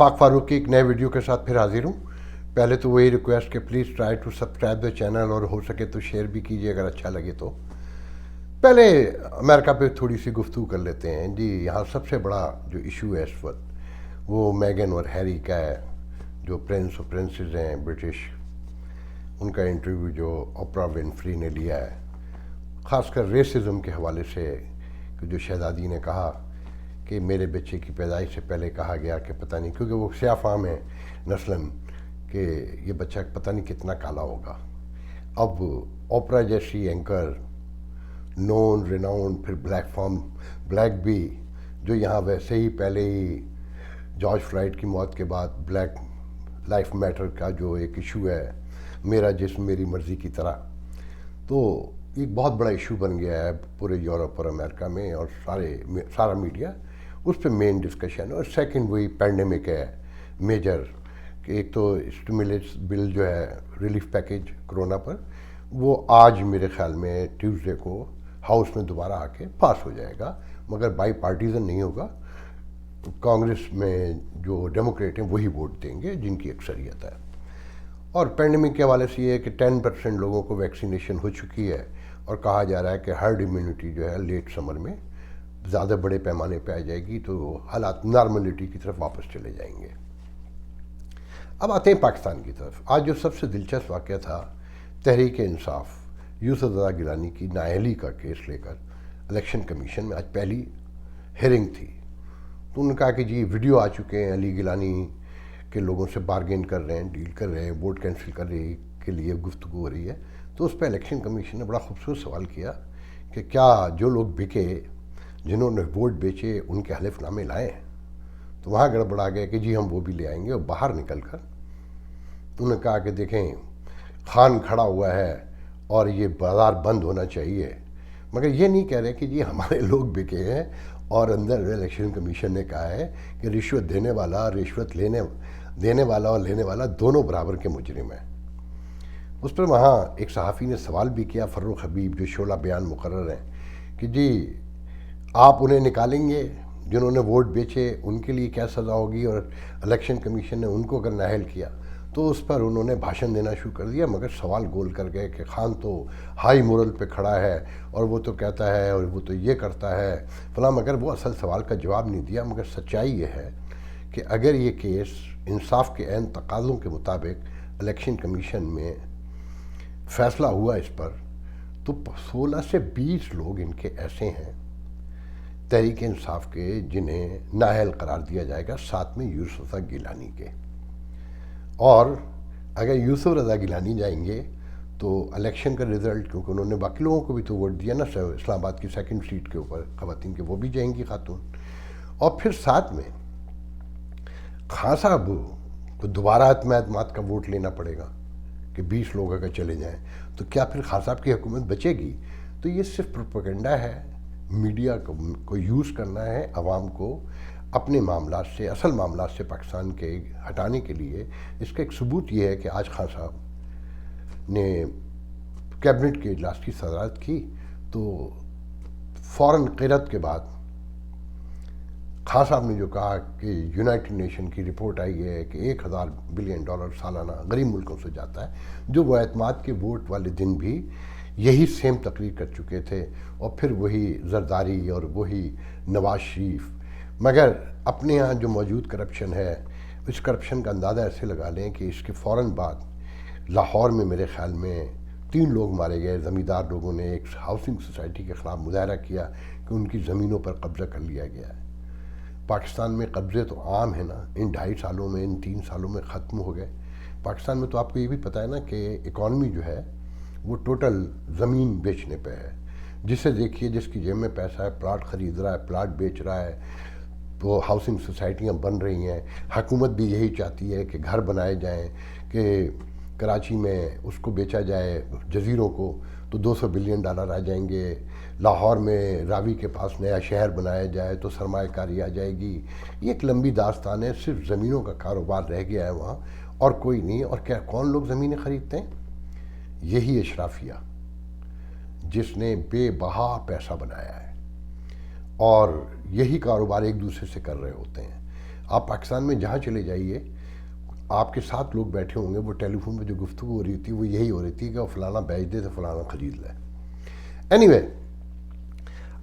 आफाक फारूक की एक नए वीडियो के साथ फिर हाजिर हूँ। पहले तो वही रिक्वेस्ट कि please try to subscribe the channel और हो सके तो शेयर भी कीजिए अगर अच्छा लगे तो। पहले अमेरिका पे थोड़ी सी गुफ्तगू कर लेते हैं जी। यहाँ सबसे बड़ा जो इशू है इस वक्त वो मेगन और हैरी का है, जो प्रिंस और प्रिंसेस हैं ब्रिटिश। उनका इंटरव्यू जो ओपरा विनफ्री ने लिया है, ख़ासकर रेसिज्म के हवाले से, कि जो शहज़ादी ने कहा कि मेरे बच्चे की पैदाइश से पहले कहा गया कि पता नहीं, क्योंकि वो स्याफ़ाम है नस्लन, कि ये बच्चा पता नहीं कितना काला होगा। अब ओपरा जैसी एंकर, नोन रिनाउंड, फिर ब्लैक भी, जो यहाँ वैसे ही पहले ही जॉर्ज फ्लॉयड की मौत के बाद ब्लैक लाइफ मैटर का जो एक इशू है, मेरा जिस्म मेरी मर्ज़ी की तरह, तो एक बहुत बड़ा इशू बन गया है पूरे यूरोप और अमेरिका में, और सारा मीडिया उस पर मेन डिस्कशन। और सेकंड वही पैंडेमिक है मेजर, कि एक तो स्टिमुलस बिल जो है रिलीफ पैकेज कोरोना पर, वो आज मेरे ख्याल में ट्यूसडे को हाउस में दोबारा आके पास हो जाएगा, मगर बाई पार्टीजन नहीं होगा। कांग्रेस में जो डेमोक्रेट हैं वही वोट देंगे जिनकी अक्सरियत है। और पैंडेमिक के हवाले से ये है कि 10% लोगों को वैक्सीनेशन हो चुकी है, और कहा जा रहा है कि हर्ड इम्यूनिटी जो है लेट समर में ज़्यादा बड़े पैमाने पे आ जाएगी, तो हालात नॉर्मलिटी की तरफ वापस चले जाएंगे। अब आते हैं पाकिस्तान की तरफ। आज जो सबसे दिलचस्प वाक़या था, तहरीक इंसाफ यूसुफ रज़ा गिलानी की नाअहली का केस लेकर इलेक्शन कमीशन में आज पहली हियरिंग थी। तो उन्होंने कहा कि जी वीडियो आ चुके हैं, अली गिलानी के लोगों से बार्गेन कर रहे हैं, डील कर रहे हैं, वोट कैंसिल करने के लिए गुफ्तगू हो रही है। तो उस पर इलेक्शन कमीशन ने बड़ा खूबसूरत सवाल किया कि क्या जो लोग बिके, जिन्होंने वोट बेचे, उनके हलफनामे लाए? तो वहाँ गड़बड़ा गया कि जी हम वो भी ले आएंगे। और बाहर निकल कर उन्होंने कहा कि देखें, खान खड़ा हुआ है और ये बाज़ार बंद होना चाहिए, मगर ये नहीं कह रहे कि जी हमारे लोग बिके हैं। और अंदर इलेक्शन कमीशन ने कहा है कि रिश्वत देने वाला, रिश्वत देने वाला और लेने वाला दोनों बराबर के मुजरिम हैं। उस पर वहाँ एक सहाफ़ी ने सवाल भी किया, फ़र्रुख हबीब, जो शोला बयान मुकर्रर हैं, कि जी आप उन्हें निकालेंगे जिन्होंने वोट बेचे, उनके लिए क्या सज़ा होगी? और इलेक्शन कमीशन ने उनको अगर नाअहल किया, तो उस पर उन्होंने भाषण देना शुरू कर दिया, मगर सवाल गोल कर गए कि खान तो हाई मोरल पे खड़ा है और वो तो कहता है और वो तो ये करता है फलां, मगर वो असल सवाल का जवाब नहीं दिया। मगर सच्चाई ये है कि अगर ये केस इंसाफ के ऐन तकाज़ों के मुताबिक इलेक्शन कमीशन में फ़ैसला हुआ इस पर, तो 16 से 20 लोग इनके ऐसे हैं तहरीक इंसाफ के जिन्हें नाअहल करार दिया जाएगा, साथ में यूसुफ रज़ा गिलानी के। और अगर यूसुफ रज़ा गिलानी जाएंगे तो इलेक्शन का रिज़ल्ट, क्योंकि उन्होंने बाकी लोगों को भी तो वोट दिया ना, इस्लामाबाद की सेकंड सीट के ऊपर ख़वातीन के, वो भी जाएंगी खातून। और फिर साथ में खान साहब को दोबारा एतमाद का वोट लेना पड़ेगा कि 20 लोग अगर चले जाएं, तो क्या फिर खान साहब की हुकूमत बचेगी? तो ये सिर्फ प्रोपेगेंडा है, मीडिया को यूज़ करना है आवाम को अपने मामलात से, असल मामलात से पाकिस्तान के हटाने के लिए। इसका एक सबूत ये है कि आज खान साहब ने कैबिनेट के इजलास की सदारत की, तो फ़ौरन क़िरत के बाद खान साहब ने जो कहा कि यूनाइटेड नेशन की रिपोर्ट आई है कि 1000 बिलियन डॉलर सालाना गरीब मुल्कों से जाता है, जो वो एतमाद के वोट वाले दिन भी यही सेम तकरीर कर चुके थे, और फिर वही जरदारी और वही नवाज शरीफ। मगर अपने यहाँ जो मौजूद करप्शन है, इस करप्शन का अंदाज़ा ऐसे लगा लें कि इसके फ़ौरन बाद लाहौर में मेरे ख़्याल में 3 लोग मारे गए। ज़मींदार लोगों ने एक हाउसिंग सोसाइटी के ख़िलाफ़ मुजाहरा किया कि उनकी ज़मीनों पर कब्ज़ा कर लिया गया है। पाकिस्तान में कब्ज़े तो आम है ना, इन 2.5 सालों में, इन 3 सालों में ख़त्म हो गए। पाकिस्तान में तो आपको ये भी पता है ना कि इकॉनमी जो है वो टोटल ज़मीन बेचने पे है। जिसे देखिए, जिसकी जेब में पैसा है, प्लाट ख़रीद रहा है, प्लाट बेच रहा है, तो हाउसिंग सोसाइटियाँ बन रही हैं। हुकूमत भी यही चाहती है कि घर बनाए जाएं, कि कराची में उसको बेचा जाए जजीरों को, तो 200 बिलियन डॉलर आ जाएंगे। लाहौर में रावी के पास नया शहर बनाया जाए तो सरमायाकारी आ जाएगी। ये एक लंबी दास्तान है। सिर्फ ज़मीनों का कारोबार रह गया है वहाँ, और कोई नहीं। और क्या कौन लोग ज़मीनें ख़रीदते हैं? यही अशराफिया, जिसने बेबहा पैसा बनाया है, और यही कारोबार एक दूसरे से कर रहे होते हैं। آپ پاکستان میں جہاں چلے جائیے، آپ کے ساتھ لوگ بیٹھے ہوں گے، وہ ٹیلی فون پہ جو گفتگو ہو رہی تھی وہ یہی ہو رہی تھی کہ وہ فلانا بیچ دے تو فلانا خرید لے۔ اینی وے،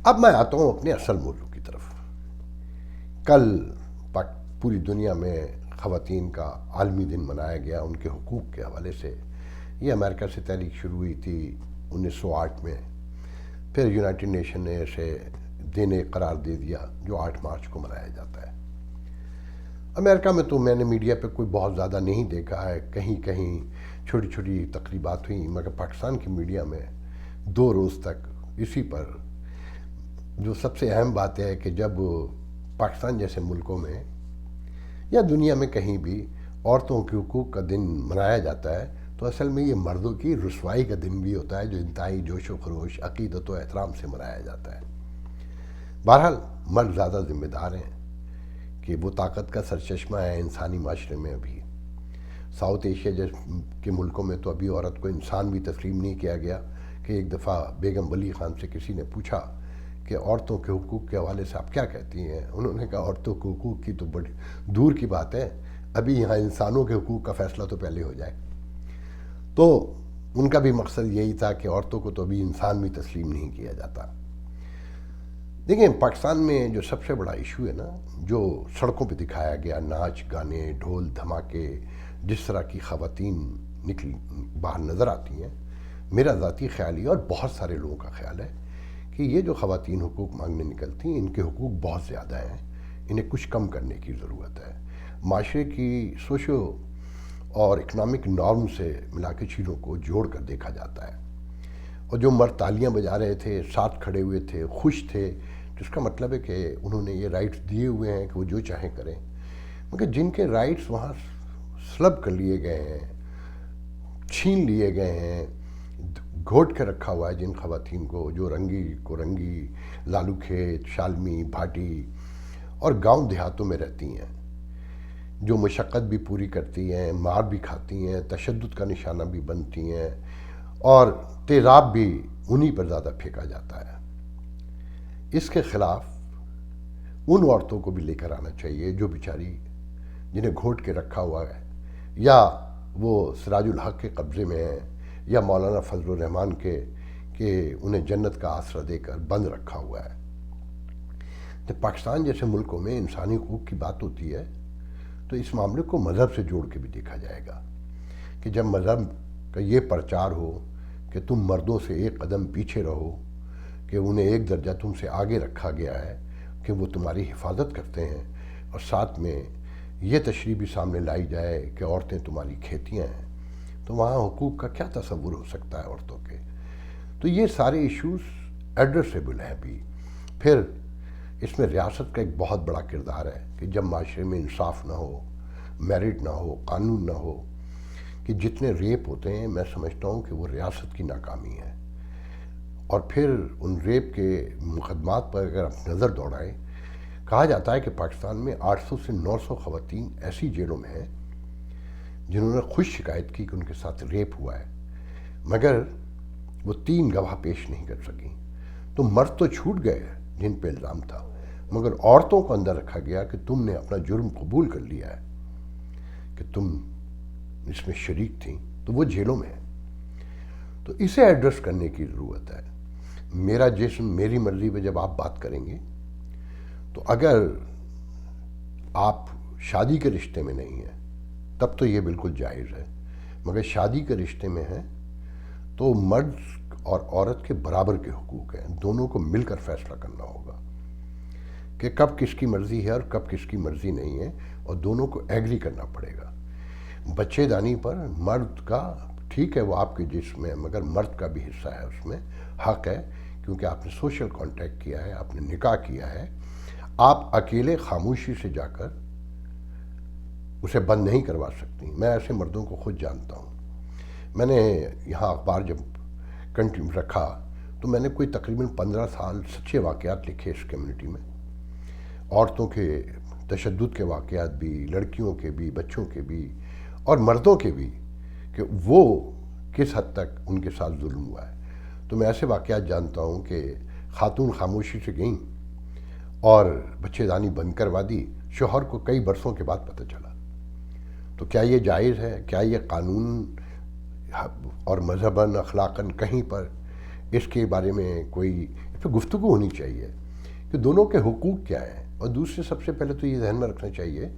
اب میں آتا ہوں اپنے اصل موضوع کی طرف۔ کل پوری دنیا میں خواتین کا عالمی دن منایا گیا ان کے حقوق کے حوالے سے۔ یہ امریکہ سے تحریک شروع ہوئی تھی 1908 میں، پھر یونائٹڈ نیشن نے اسے دن قرار دے دیا جو 8 مارچ کو منایا جاتا ہے۔ امریکہ میں تو میں نے میڈیا پہ کوئی بہت زیادہ نہیں دیکھا ہے، کہیں کہیں چھوٹی چھوٹی تقریبات ہوئیں، مگر پاکستان کی میڈیا میں 2 روز تک اسی پر جو سب سے اہم بات ہے کہ جب پاکستان جیسے ملکوں میں یا دنیا میں کہیں بھی عورتوں کے حقوق کا دن منایا جاتا ہے تو اصل میں یہ مردوں کی رسوائی کا دن بھی ہوتا ہے، جو انتہائی جوش و خروش، عقیدت و احترام سے منایا جاتا ہے۔ بہرحال مرد زیادہ ذمہ دار ہیں کہ وہ طاقت کا سرچشمہ ہے انسانی معاشرے میں۔ ابھی ساؤتھ ایشیا کے ملکوں میں تو ابھی عورت کو انسان بھی تسلیم نہیں کیا گیا کہ ایک دفعہ بیگم ولی خان سے کسی نے پوچھا کہ عورتوں کے حقوق کے حوالے سے آپ کیا کہتی ہیں؟ انہوں نے کہا عورتوں کے حقوق کی تو بڑی دور کی بات ہے، ابھی یہاں انسانوں کے حقوق کا فیصلہ تو پہلے ہو جائے۔ تو ان کا بھی مقصد یہی تھا کہ عورتوں کو تو ابھی انسان بھی تسلیم نہیں کیا جاتا۔ دیکھیں، پاکستان میں جو سب سے بڑا ایشو ہے نا، جو سڑکوں پہ دکھایا گیا، ناچ گانے، ڈھول دھماکے، جس طرح کی خواتین باہر نظر آتی ہیں، میرا ذاتی خیال یہ اور بہت سارے لوگوں کا خیال ہے کہ یہ جو خواتین حقوق مانگنے نکلتی ہیں ان کے حقوق بہت زیادہ ہیں، انہیں کچھ کم کرنے کی ضرورت ہے۔ معاشرے کی سوشو اور اکنامک نارم سے ملا کے چیزوں کو جوڑ کر دیکھا جاتا ہے۔ اور جو مرد تالیاں بجا رہے تھے، ساتھ کھڑے ہوئے تھے، خوش تے، جس کا مطلب ہے کہ انہوں نے یہ رائٹس دیے ہوئے ہیں کہ وہ جو چاہیں کریں، مگر جن کے رائٹس وہاں سلب کر لیے گئے ہیں، چھین لیے گئے ہیں، گھوٹ کے رکھا ہوا ہے جن خواتین کو، جو رنگی کو رنگی، لالو کھیت، شالمی، بھاٹی اور گاؤں دیہاتوں میں رہتی ہیں، جو مشقت بھی پوری کرتی ہیں، مار بھی کھاتی ہیں، تشدد کا نشانہ بھی بنتی ہیں، اور تیزاب بھی انہی پر زیادہ پھینکا جاتا ہے۔ اس کے خلاف ان عورتوں کو بھی لے کر آنا چاہیے جو بیچاری جنہیں گھوٹ کے رکھا ہوا ہے، یا وہ سراج الحق کے قبضے میں ہیں، یا مولانا فضل الرحمان کے کہ انہیں جنت کا آسرا دے کر بند رکھا ہوا ہے۔ جب پاکستان جیسے ملکوں میں انسانی حقوق کی بات ہوتی ہے تو اس معاملے کو مذہب سے جوڑ کے بھی دیکھا جائے گا کہ جب مذہب کا یہ پرچار ہو کہ تم مردوں سے ایک قدم پیچھے رہو، کہ انہیں ایک درجہ تم سے آگے رکھا گیا ہے کہ وہ تمہاری حفاظت کرتے ہیں، اور ساتھ میں یہ تشریح بھی سامنے لائی جائے کہ عورتیں تمہاری کھیتیاں ہیں، تو وہاں حقوق کا کیا تصور ہو سکتا ہے عورتوں کے؟ تو یہ سارے ایشوز ایڈریسیبل ہیں ابھی۔ پھر اس میں ریاست کا ایک بہت بڑا کردار ہے کہ جب معاشرے میں انصاف نہ ہو، میرٹ نہ ہو، قانون نہ ہو، کہ جتنے ریپ ہوتے ہیں میں سمجھتا ہوں کہ وہ ریاست کی ناکامی ہے۔ اور پھر ان ریپ کے مقدمات پر اگر آپ نظر دوڑائیں، کہا جاتا ہے کہ پاکستان میں 800 سے 900 خواتین ایسی جیلوں میں ہیں جنہوں نے خود شکایت کی کہ ان کے ساتھ ریپ ہوا ہے، مگر وہ 3 گواہ پیش نہیں کر سکیں۔ تو مرد تو چھوٹ گئے جن پہ الزام تھا، مگر عورتوں کو اندر رکھا گیا کہ تم نے اپنا جرم قبول کر لیا ہے کہ تم اس میں شریک تھیں، تو وہ جیلوں میں ہیں۔ تو اسے ایڈریس کرنے کی ضرورت ہے۔ میرا جسم میری مرضی پہ جب آپ بات کریں گے تو اگر آپ شادی کے رشتے میں نہیں ہیں تب تو یہ بالکل جائز ہے، مگر شادی کے رشتے میں ہیں تو مرد اور عورت کے برابر کے حقوق ہیں، دونوں کو مل کر فیصلہ کرنا ہوگا کہ کب کس کی مرضی ہے اور کب کس کی مرضی نہیں ہے، اور دونوں کو ایگری کرنا پڑے گا۔ بچے دانی پر مرد کا ٹھیک ہے وہ آپ کے جسم میں، مگر مرد کا بھی حصہ ہے، اس میں حق ہے، کیونکہ آپ نے سوشل کانٹیکٹ کیا ہے، آپ نے نکاح کیا ہے۔ آپ اکیلے خاموشی سے جا کر اسے بند نہیں کروا سکتی۔ میں ایسے مردوں کو خود جانتا ہوں۔ میں نے یہاں اخبار جب کنٹینیو رکھا تو میں نے کوئی تقریباً 15 سال سچے واقعات لکھے اس کمیونٹی میں، عورتوں کے تشدد کے واقعات بھی، لڑکیوں کے بھی، بچوں کے بھی اور مردوں کے بھی، کہ وہ کس حد تک ان کے ساتھ ظلم ہوا ہے۔ تو میں ایسے واقعات جانتا ہوں کہ خاتون خاموشی سے گئیں اور بچے دانی بند کروا دی، शौहर को कई बरसों के बाद पता चला। तो क्या ये जायज़ है? क्या ये कानून और मज़हबन अखलाकन कहीं पर इसके बारे में कोई इस पर गुफ्तगू होनी चाहिए कि दोनों के हुकूक क्या हैं। और दूसरे सबसे पहले तो ये ध्यान में रखना चाहिए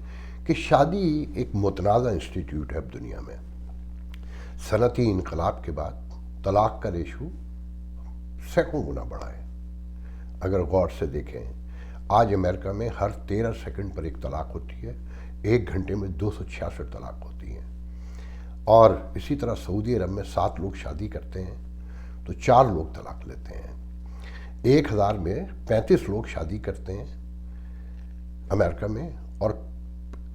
कि शादी एक मुतनाज़ा इंस्टीट्यूट है अब दुनिया में। सनती इनकलाब के बाद तलाक़ का रेशो सैकड़ों गुना बढ़ा है। अगर गौर से देखें, आज अमेरिका में हर 13 सेकंड पर एक तलाक़ होती है, 1 घंटे में 266 तलाक़ होती हैं। और इसी तरह सऊदी अरब में 7 लोग शादी करते हैं तो 4 लोग तलाक़ लेते हैं। 1000 में 35 लोग शादी करते हैं अमेरिका में, और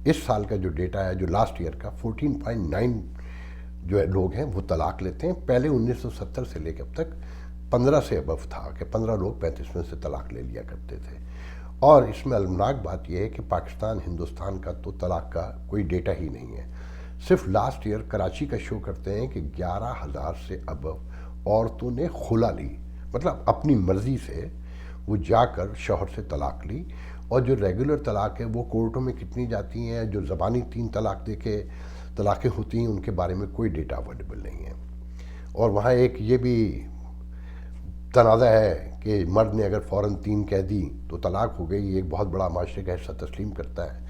इस साल का जो डेटा है, जो लास्ट ईयर का, 14.9 जो है लोग हैं वो तलाक़ लेते हैं। पहले 1970 से लेकर अब तक 15 से अबव था कि 15 लोग 35 में से तलाक़ ले लिया करते थे। और इसमें अलमनाक बात यह है कि पाकिस्तान, हिंदुस्तान का तो तलाक़ का कोई डेटा ही नहीं है। सिर्फ लास्ट ईयर कराची का शो करते हैं कि 11,000 से अबव औरतों ने खुला ली, मतलब अपनी मर्ज़ी से वो जाकर शौहर से तलाक़ ली। और जो रेगुलर तलाक़ है वो कोर्टों में कितनी जाती हैं, जो ज़बानी 3 तलाक़ दे के तलाक़ें होती हैं, उनके बारे में कोई डेटा अवेलेबल नहीं है। और वहाँ एक ये भी तनाज़ा है कि मर्द ने अगर फ़ौरन 3 कह दी तो तलाक़ हो गई, एक बहुत बड़ा माशरे का हिस्सा तस्लीम करता है।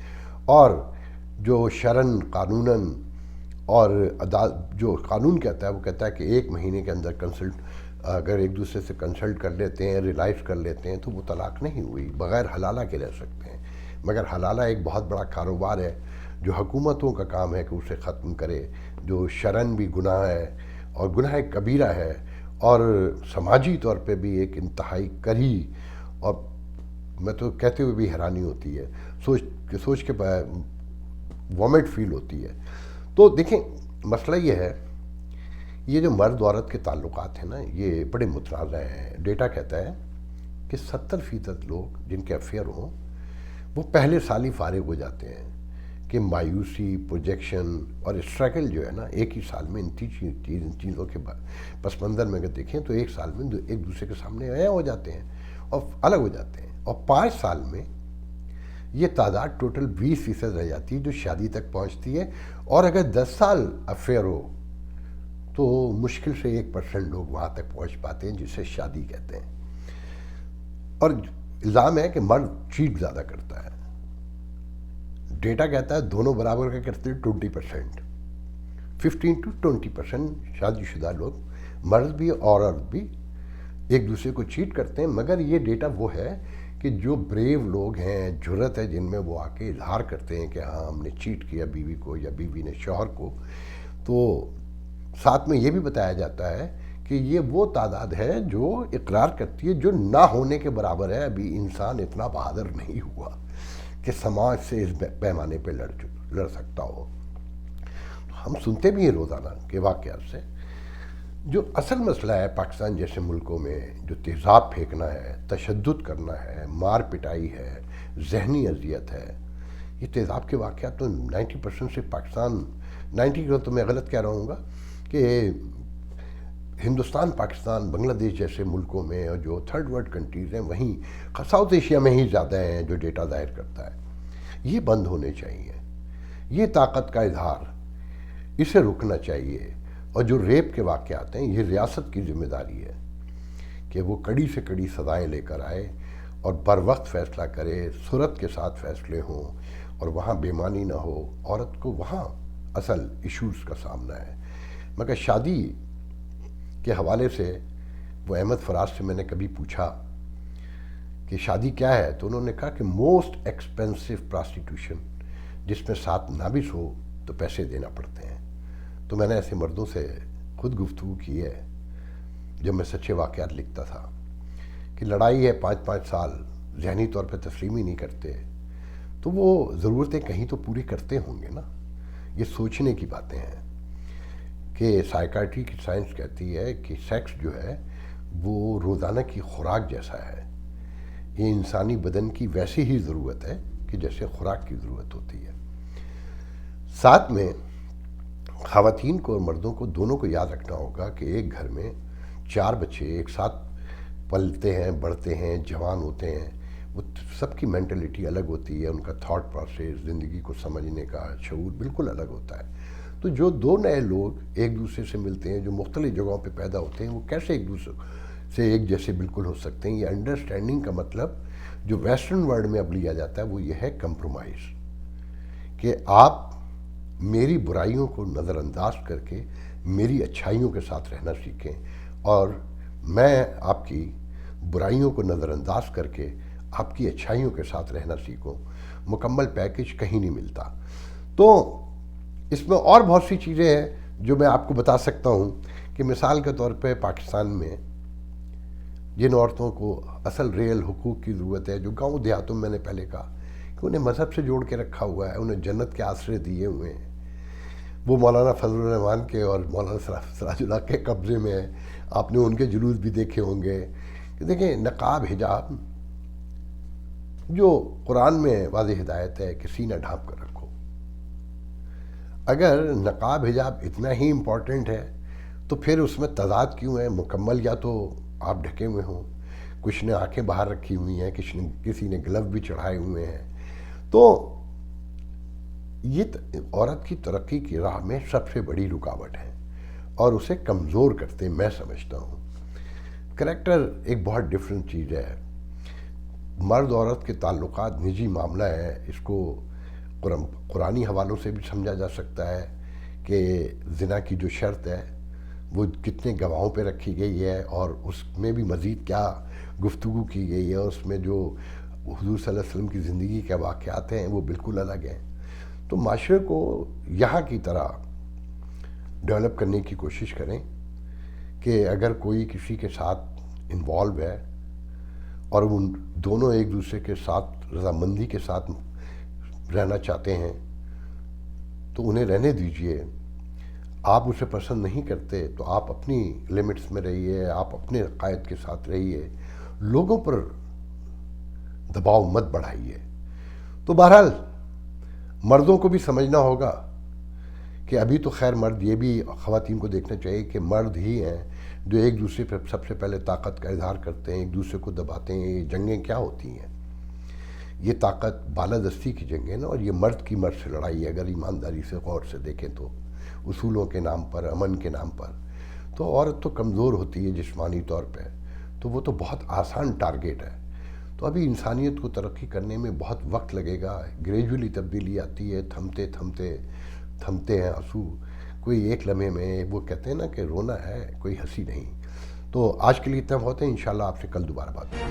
और जो शरन कानूनन और जो कानून कहता है वो कहता है कि 1 महीने के अंदर अगर एक दूसरे से कंसल्ट कर लेते हैं, रियलाइज़ कर लेते हैं, तो वो तलाक़ नहीं हुई, बग़ैर हलाला के रह सकते हैं। मगर हलाला एक बहुत बड़ा कारोबार है जो हुकूमतों का काम है कि उसे ख़त्म करे। जो शरन भी गुनाह है और गुनाह कबीरा है, और समाजी तौर पे भी एक इंतहाई करी, और मैं तो कहते हुए भी हैरानी होती है, सोच के वॉमिट फील होती है। तो देखें, मसला ये है, ये जो मर्द औरत के ताल्लुकात हैं ना, ये बड़े मुतनाज़ा हैं। डेटा कहता है कि 70% लोग जिनके अफेयर हों वो पहले साल ही फारिग हो जाते हैं कि मायूसी, प्रोजेक्शन और स्ट्रगल जो है ना, एक ही साल में इन चीज़ों के पस मंज़र में अगर देखें तो एक साल में एक दूसरे के सामने आया हो जाते हैं और अलग हो जाते हैं। और 5 साल में ये तादाद टोटल 20% रह जाती है जो शादी तक पहुंचती है। और अगर 10 साल अफेयर हो तो मुश्किल से 1% लोग वहाँ तक पहुँच पाते हैं, जिसे शादी कहते हैं। और इल्ज़ाम है कि मर्द चीट ज़्यादा करता है। डेटा कहता है दोनों बराबर का करते हैं 20%, 15 to 20% शादीशुदा लोग, मर्द भी और औरत भी, एक दूसरे को चीट करते हैं। मगर ये डेटा वो है कि जो ब्रेव लोग हैं, जुर्रत है जिनमें, वो आके इजहार करते हैं कि हाँ हमने चीट किया बीवी को या बीवी ने शौहर को। तो साथ में ये भी बताया जाता है कि ये वो तादाद है जो इकरार करती है जो ना होने के बराबर है। अभी इंसान इतना बहादुर नहीं हुआ कि समाज से इस पैमाने पे लड़ सकता हो। हम सुनते भी हैं रोज़ाना के वाक़यात से। जो असल मसला है पाकिस्तान जैसे मुल्कों में, जो तेज़ाब फेंकना है, तशद्दुद करना है, मार पिटाई है, जहनी अजियत है, ये तेज़ाब के वाक़यात तो 90% से पाकिस्तान, 90 को तो मैं गलत कह रहा हूँ कि हिंदुस्तान, पाकिस्तान, बांग्लादेश जैसे मुल्कों में, और जो थर्ड वर्ल्ड कंट्रीज़ हैं वहीं साउथ एशिया में ही ज़्यादा हैं जो डेटा ज़ाहिर करता है। ये बंद होने चाहिए, ये ताकत का इजहार, इसे रुकना चाहिए। और जो रेप के वाक़यात हैं, ये रियासत की ज़िम्मेदारी है कि वो कड़ी से कड़ी सज़ाएँ लेकर आए और बर वक्त फ़ैसला करे, सुरत के साथ फ़ैसले हों, और वहाँ बेईमानी ना हो। औरत को वहाँ असल इश्यूज़ का सामना है। मगर शादी के हवाले से वो अहमद फराज से मैंने कभी पूछा कि शादी क्या है, तो उन्होंने कहा कि मोस्ट एक्सपेंसिव प्रोस्टिट्यूशन, जिसमें साथ नाबिस हो तो पैसे देना पड़ते हैं। तो मैंने ऐसे मर्दों से खुद गुफ्तगू की है जब मैं सच्चे वाक़यात लिखता था कि लड़ाई है 5-5 साल, ज़हनी तौर पर तस्लीम ही नहीं करते, तो वो ज़रूरतें कहीं तो पूरी करते होंगे ना। ये सोचने की बातें हैं कि साइकाट्री की साइंस कहती है कि सेक्स जो है वो रोज़ाना की खुराक जैसा है। ये इंसानी बदन की वैसी ही ज़रूरत है कि जैसे खुराक की ज़रूरत होती है। साथ में ख़वातीन को और मर्दों को दोनों को याद रखना होगा कि एक घर में 4 बच्चे एक साथ पलते हैं, बढ़ते हैं, जवान होते हैं, وہ سب کی مینٹلٹی الگ ہوتی ہے، ان کا تھاٹ پروسیس، زندگی کو سمجھنے کا شعور بالکل الگ ہوتا ہے. تو جو دو نئے لوگ ایک دوسرے سے ملتے ہیں، جو مختلف جگہوں پہ پیدا ہوتے ہیں، وہ کیسے ایک دوسرے سے ایک جیسے بالکل ہو سکتے ہیں؟ یہ انڈرسٹینڈنگ کا مطلب جو ویسٹرن ورلڈ میں اب لیا جاتا ہے وہ یہ ہے کمپرومائز، کہ آپ میری برائیوں کو نظر انداز کر کے میری اچھائیوں کے ساتھ رہنا سیکھیں، اور میں آپ کی برائیوں کو نظر انداز کر کے آپ کی اچھائیوں کے ساتھ رہنا سیکھوں. مکمل پیکج کہیں نہیں ملتا. تو اس میں اور بہت سی چیزیں ہیں جو میں آپ کو بتا سکتا ہوں، کہ مثال کے طور پہ پاکستان میں جن عورتوں کو اصل ریل حقوق کی ضرورت ہے، جو گاؤں دیہاتوں میں نے پہلے کہا کہ انہیں مذہب سے جوڑ کے رکھا ہوا ہے، انہیں جنت کے آسرے دیے ہوئے ہیں، وہ مولانا فضل الرحمان کے اور مولانا سراج اللہ کے قبضے میں ہے. آپ نے ان کے جلوس بھی دیکھے ہوں گے کہ دیکھیں نقاب حجاب جو قرآن میں واضح ہدایت ہے کہ سینہ ڈھانپ کر رکھو. اگر نقاب حجاب اتنا ہی امپورٹنٹ ہے تو پھر اس میں تضاد کیوں ہے؟ مکمل یا تو آپ ڈھکے ہوئے ہوں، کچھ نے آنکھیں باہر رکھی ہوئی ہیں، کسی نے گلو بھی چڑھائے ہوئے ہیں. تو یہ عورت کی ترقی کی راہ میں سب سے بڑی رکاوٹ ہے اور اسے کمزور کرتے میں سمجھتا ہوں. کریکٹر ایک بہت ڈیفرنٹ چیز ہے. مرد عورت کے تعلقات نجی معاملہ ہے. اس کو قرآنی حوالوں سے بھی سمجھا جا سکتا ہے کہ زنا کی جو شرط ہے وہ کتنے گواہوں پہ رکھی گئی ہے، اور اس میں بھی مزید کیا گفتگو کی گئی ہے. اس میں جو حضور صلی اللہ علیہ وسلم کی زندگی کے واقعات ہیں وہ بالکل الگ ہیں. تو معاشرے کو یہاں کی طرح ڈیولپ کرنے کی کوشش کریں کہ اگر کوئی کسی کے ساتھ انوالو ہے اور ان دونوں ایک دوسرے کے ساتھ رضامندی کے ساتھ رہنا چاہتے ہیں تو انہیں رہنے دیجئے. آپ اسے پسند نہیں کرتے تو آپ اپنی لمٹس میں رہیے، آپ اپنے عقائد کے ساتھ رہیے، لوگوں پر دباؤ مت بڑھائیے. تو بہرحال مردوں کو بھی سمجھنا ہوگا کہ ابھی تو خیر مرد یہ بھی خواتین کو دیکھنا چاہیے کہ مرد ہی ہیں جو ایک دوسرے پہ سب سے پہلے طاقت کا اظہار کرتے ہیں، ایک دوسرے کو دباتے ہیں. یہ جنگیں کیا ہوتی ہیں؟ یہ طاقت بالادستی کی جنگیں نا، اور یہ مرد کی مرد سے لڑائی ہے اگر ایمانداری سے غور سے دیکھیں تو، اصولوں کے نام پر، امن کے نام پر. تو عورت تو کمزور ہوتی ہے جسمانی طور پہ، تو وہ تو بہت آسان ٹارگیٹ ہے. تو ابھی انسانیت کو ترقی کرنے میں بہت وقت لگے گا. گریجولی تبدیلی آتی ہے، تھمتے ہیں آنسو. کوئی ایک لمحے میں، وہ کہتے ہیں نا کہ رونا ہے، کوئی ہنسی نہیں. تو آج کے لیے اتنا بہت ہے. انشاءاللہ آپ سے کل دوبارہ بات ہوگی.